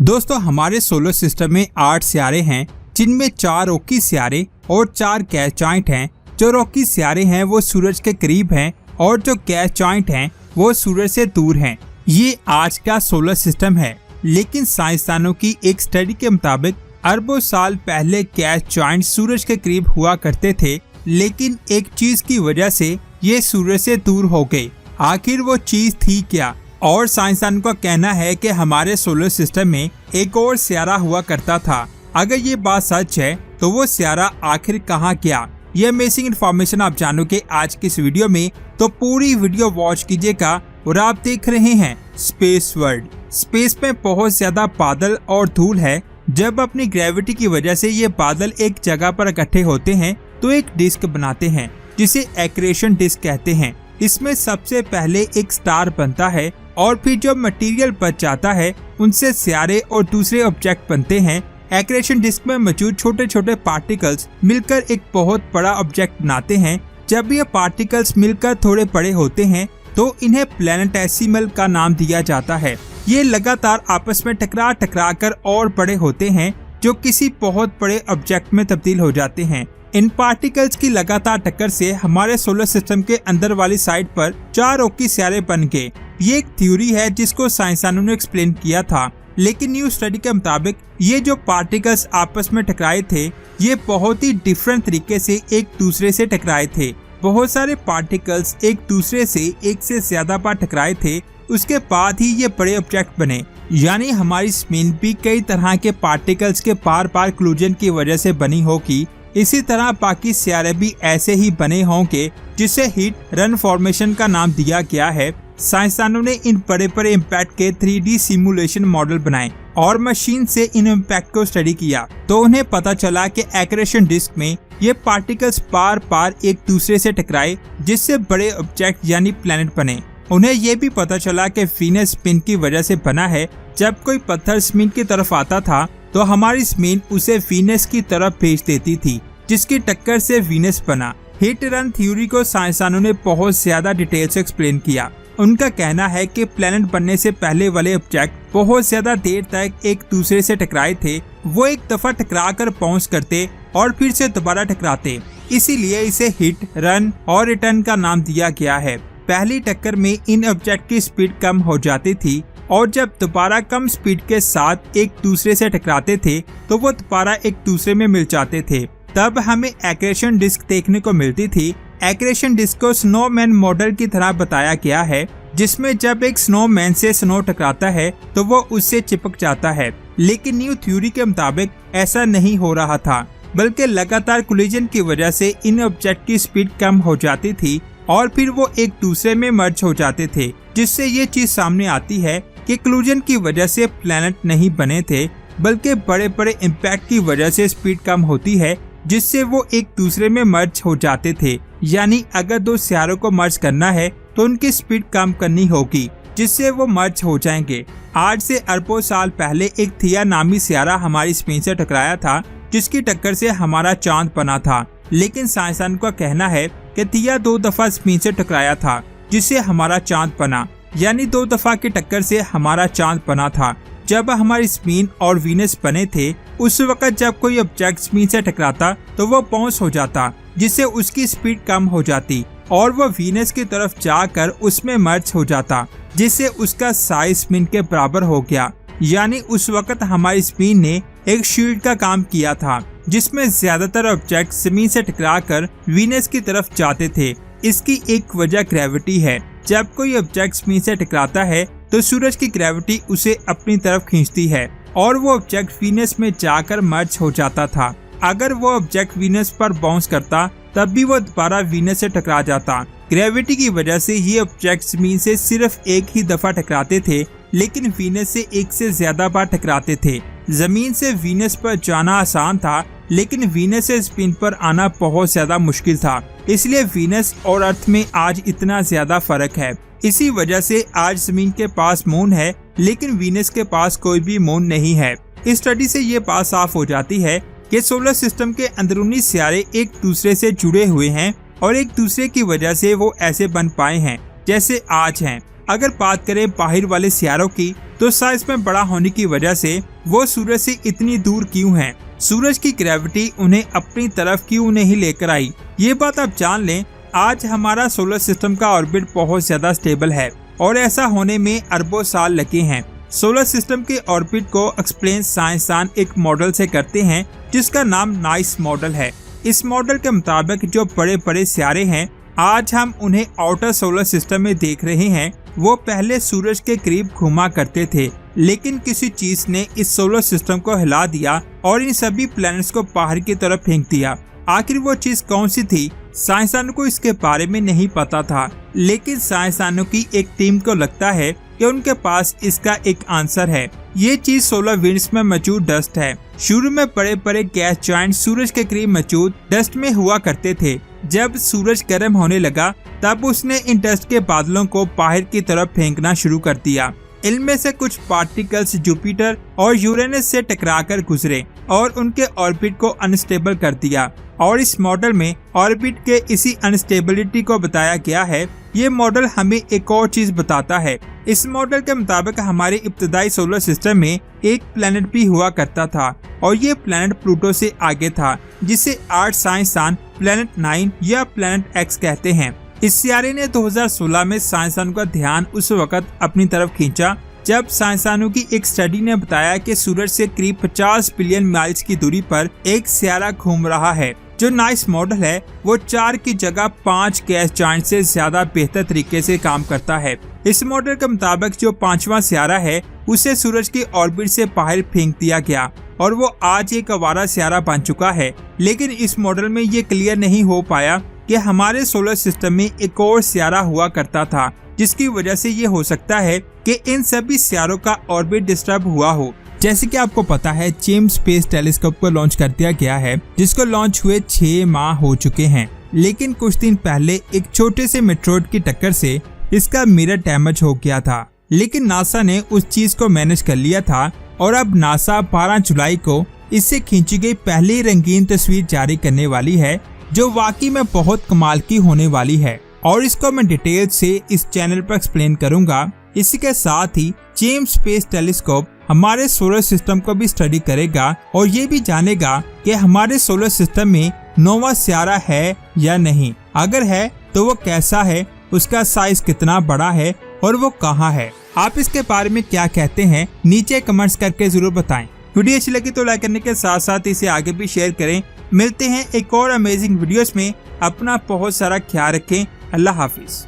दोस्तों हमारे solar system में 8 सितारे हैं, जिनमें 4 रॉकी सितारे और 4 गैस जॉइंट हैं। जो रॉकी सितारे हैं वो सूरज के करीब हैं और जो गैस जॉइंट हैं वो सूरज से दूर हैं। ये आज का सोलर सिस्टम है, लेकिन साइंसदानों की एक स्टडी के मुताबिक अरबों साल पहले गैस जॉइंट सूरज के करीब हुआ करते थे, लेकिन एक चीज की वजह से ये सूरज से दूर हो गए। आखिर वो चीज थी क्या? और साइंसदान का कहना है कि हमारे सोलर सिस्टम में एक और सितारा हुआ करता था। अगर ये बात सच है तो वो सितारा आखिर कहाँ गया? ये अमेजिंग इन्फॉर्मेशन आप जानोगे आज की इस वीडियो में, तो पूरी वीडियो वॉच कीजिएगा। और आप देख रहे हैं स्पेस वर्ल्ड। स्पेस में बहुत ज्यादा बादल और धूल है। जब अपनी ग्रेविटी की वजह से ये बादल एक जगह पर इकट्ठे होते हैं तो एक डिस्क बनाते हैं, जिसे एक्रेशन डिस्क कहते हैं। इसमें सबसे पहले एक स्टार बनता है और फिर जो मटेरियल बच जाता है उनसे सितारे और दूसरे ऑब्जेक्ट बनते हैं। एक्रेशन डिस्क में मौजूद छोटे छोटे पार्टिकल्स मिलकर एक बहुत बड़ा ऑब्जेक्ट बनाते हैं। जब ये पार्टिकल्स मिलकर थोड़े बड़े होते हैं तो इन्हें प्लैनेटेसिमल का नाम दिया जाता है। ये लगातार आपस में टकरा कर और बड़े होते हैं, जो किसी बहुत बड़े ऑब्जेक्ट में तब्दील हो जाते हैं। इन पार्टिकल्स की लगातार टक्कर से हमारे सोलर सिस्टम के अंदर वाली साइड पर 4 रॉकी सितारे बन गए। ये एक थ्योरी है जिसको साइंसदानों ने एक्सप्लेन किया था, लेकिन न्यू स्टडी के मुताबिक ये जो पार्टिकल्स आपस में टकराए थे ये बहुत ही डिफरेंट तरीके से एक दूसरे से टकराए थे। बहुत सारे पार्टिकल्स एक दूसरे से एक से ज्यादा बार टकराए थे, उसके बाद ही ये बड़े ऑब्जेक्ट बने। यानी हमारी जमीन भी कई तरह के पार्टिकल्स के बार बार कोलिजन की वजह से बनी होगी। इसी तरह बाकी सितारे भी ऐसे ही बने होंगे, जिसे हिट रन फॉर्मेशन का नाम दिया गया है। साइंसदानों ने इन बड़े बड़े इम्पैक्ट के 3D सिमुलेशन मॉडल बनाए और मशीन से इन इम्पैक्ट को स्टडी किया, तो उन्हें पता चला कि एक्रेशन डिस्क में ये पार्टिकल्स बार बार एक दूसरे से टकराए, जिससे बड़े ऑब्जेक्ट यानी प्लैनेट बने। उन्हें ये भी पता चला कि वीनस स्पिन की वजह से बना है। जब कोई पत्थर जमीन की तरफ आता था तो हमारी जमीन उसे वीनस की तरफ भेज देती थी, जिसकी टक्कर से वीनस बना। हिट रन थ्योरी को साइंसदानों ने बहुत ज्यादा डिटेल से एक्सप्लेन किया। उनका कहना है कि प्लैनेट बनने से पहले वाले ऑब्जेक्ट बहुत ज्यादा देर तक एक दूसरे से टकराए थे। वो एक दफा टकरा कर बाउंस करते और फिर से दोबारा टकराते, इसीलिए इसे हिट रन और रिटर्न का नाम दिया गया है। पहली टक्कर में इन ऑब्जेक्ट की स्पीड कम हो जाती थी और जब दोबारा कम स्पीड के साथ एक दूसरे से टकराते थे तो वो दोबारा एक दूसरे में मिल जाते थे। तब हमें एक्रेशन डिस्क देखने को मिलती थी। एक्रेशन डिस्क को स्नोमैन मॉडल की तरह बताया गया है, जिसमें जब एक स्नोमैन से स्नो टकराता है तो वो उससे चिपक जाता है। लेकिन न्यू थ्योरी के मुताबिक ऐसा नहीं हो रहा था, बल्कि लगातार कोलिजन की वजह से इन ऑब्जेक्ट की स्पीड कम हो जाती थी और फिर वो एक दूसरे में मर्ज हो जाते थे, जिससे ये चीज सामने आती है कि कोलिजन की वजह से प्लैनेट नहीं बने थे, बल्कि बड़े बड़े इम्पैक्ट की वजह से स्पीड कम होती है, जिससे वो एक दूसरे में मर्ज हो जाते थे। यानी अगर 2 सितारों को मर्ज करना है तो उनकी स्पीड कम करनी होगी, जिससे वो मर्ज हो जाएंगे। आज से अरबों साल पहले एक थिया नामी सितारा हमारी जमीन से टकराया था, जिसकी टक्कर से हमारा चांद बना था। लेकिन साइंसदान का कहना है कि थिया 2 दफा जमीन से टकराया था, जिससे हमारा चांद बना। यानी 2 दफा की टक्कर से हमारा चांद बना था। जब हमारी जमीन और वीनस बने थे, उस वक्त जब कोई ऑब्जेक्ट जमीन से टकराता तो वो बाउंस हो जाता, जिससे उसकी स्पीड कम हो जाती और वो वीनस की तरफ जाकर उसमें मर्ज हो जाता, जिससे उसका साइज जमीन के बराबर हो गया। यानी उस वक्त हमारी जमीन ने एक शील्ड का काम किया था, जिसमें ज्यादातर ऑब्जेक्ट जमीन से टकराकर वीनस की तरफ जाते थे। इसकी एक वजह ग्रेविटी है। जब कोई ऑब्जेक्ट जमीन से टकराता है तो सूरज की ग्रेविटी उसे अपनी तरफ खींचती है और वो ऑब्जेक्ट वीनस में जाकर मर्ज हो जाता था। अगर वो ऑब्जेक्ट वीनस पर बाउंस करता तब भी वो दोबारा वीनस से टकरा जाता। ग्रेविटी की वजह से ये ऑब्जेक्ट जमीन से सिर्फ एक ही दफा टकराते थे, लेकिन वीनस से एक से ज्यादा बार टकराते थे। जमीन से वीनस पर जाना आसान था, लेकिन वीनस से जमीन पर आना बहुत ज्यादा मुश्किल था। इसलिए वीनस और अर्थ में आज इतना ज्यादा फर्क है। इसी वजह से आज जमीन के पास मून है, लेकिन वीनस के पास कोई भी मून नहीं है। इस स्टडी से ये बात साफ हो जाती है कि सोलर सिस्टम के अंदरूनी सितारे एक दूसरे से जुड़े हुए हैं और एक दूसरे की वजह से वो ऐसे बन पाए हैं जैसे आज हैं। अगर बात करें बाहर वाले सियारों की, तो साइज में बड़ा होने की वजह से वो सूरज से इतनी दूर क्यों हैं? सूरज की ग्रेविटी उन्हें अपनी तरफ क्यों नहीं लेकर आई? ये बात आप जान लें। आज हमारा सोलर सिस्टम का ऑर्बिट बहुत ज्यादा स्टेबल है और ऐसा होने में अरबों साल लगे हैं। सोलर सिस्टम के ऑर्बिट को एक्सप्लेन साइंसदान एक मॉडल से करते हैं जिसका नाम नाइस मॉडल है। इस मॉडल के मुताबिक जो बड़े बड़े सियारे हैं, आज हम उन्हें आउटर सोलर सिस्टम में देख रहे हैं, वो पहले सूरज के करीब घूमा करते थे, लेकिन किसी चीज ने इस सोलर सिस्टम को हिला दिया और इन सभी प्लैनेट्स को बाहर की तरफ फेंक दिया। आखिर वो चीज कौन सी थी? साइंसदानों को इसके बारे में नहीं पता था, लेकिन साइंसदानों की एक टीम को लगता है कि उनके पास इसका एक आंसर है। ये चीज सोलर विंड्स में मौजूद डस्ट है। शुरू में बड़े बड़े गैस जॉइंट सूरज के करीब मौजूद डस्ट में हुआ करते थे। जब सूरज गर्म होने लगा, तब उसने इन डस्ट के बादलों को बाहर की तरफ फेंकना शुरू कर दिया। इनमें से कुछ पार्टिकल्स जुपिटर और यूरेनस से टकराकर गुजरे और उनके ऑर्बिट को अनस्टेबल कर दिया। और इस मॉडल में ऑर्बिट के इसी अनस्टेबिलिटी को बताया गया है। ये मॉडल हमें एक और चीज बताता है। इस मॉडल के मुताबिक हमारे इब्तदाई सोलर सिस्टम में एक प्लेनेट भी हुआ करता था और ये प्लेनेट प्लूटो से आगे था, जिसे आज साइंसदान प्लेनेट 9 या प्लेनेट एक्स कहते हैं। इस सियारे ने 2016 में साइंसदानों का ध्यान उस वक्त अपनी तरफ खींचा जब साइंसदानों की एक स्टडी ने बताया कि सूरज से करीब 50 बिलियन माइल्स की दूरी पर एक सियारा घूम रहा है। जो नाइस मॉडल है वो 4 की जगह 5 गैस जॉइंट से ज्यादा बेहतर तरीके से काम करता है। इस मॉडल के मुताबिक जो 5वां सियारा है उसे सूरज की ऑर्बिट से बाहर फेंक दिया गया और वो आज एक आवारा सियारा बन चुका है। लेकिन इस मॉडल में ये क्लियर नहीं हो पाया कि हमारे सोलर सिस्टम में एक और सियारा हुआ करता था, जिसकी वजह से ये हो सकता है कि इन सभी सियारों का ऑर्बिट डिस्टर्ब हुआ हो। जैसे कि आपको पता है, जेम्स स्पेस टेलीस्कोप को लॉन्च कर दिया गया है, जिसको लॉन्च हुए 6 माह हो चुके हैं। लेकिन कुछ दिन पहले एक छोटे से मेट्रोइड की टक्कर से इसका मिरर डैमेज हो गया था, लेकिन नासा ने उस चीज को मैनेज कर लिया था और अब नासा 12 जुलाई को इससे खींची गई पहली रंगीन तस्वीर जारी करने वाली है, जो वाकई में बहुत कमाल की होने वाली है और इसको मैं डिटेल से इस चैनल पर एक्सप्लेन करूंगा। इसी के साथ ही जेम्स स्पेस टेलीस्कोप हमारे सोलर सिस्टम को भी स्टडी करेगा और ये भी जानेगा कि हमारे सोलर सिस्टम में नौवां सियारा है या नहीं। अगर है तो वो कैसा है, उसका साइज कितना बड़ा है और वो कहाँ है। आप इसके बारे में क्या कहते हैं, नीचे कमेंट्स करके जरूर बताएं। वीडियो अच्छी लगी तो लाइक करने के साथ साथ इसे आगे भी शेयर करें। मिलते हैं एक और अमेजिंग वीडियोस में। अपना बहुत सारा ख्याल रखें। अल्लाह हाफिज।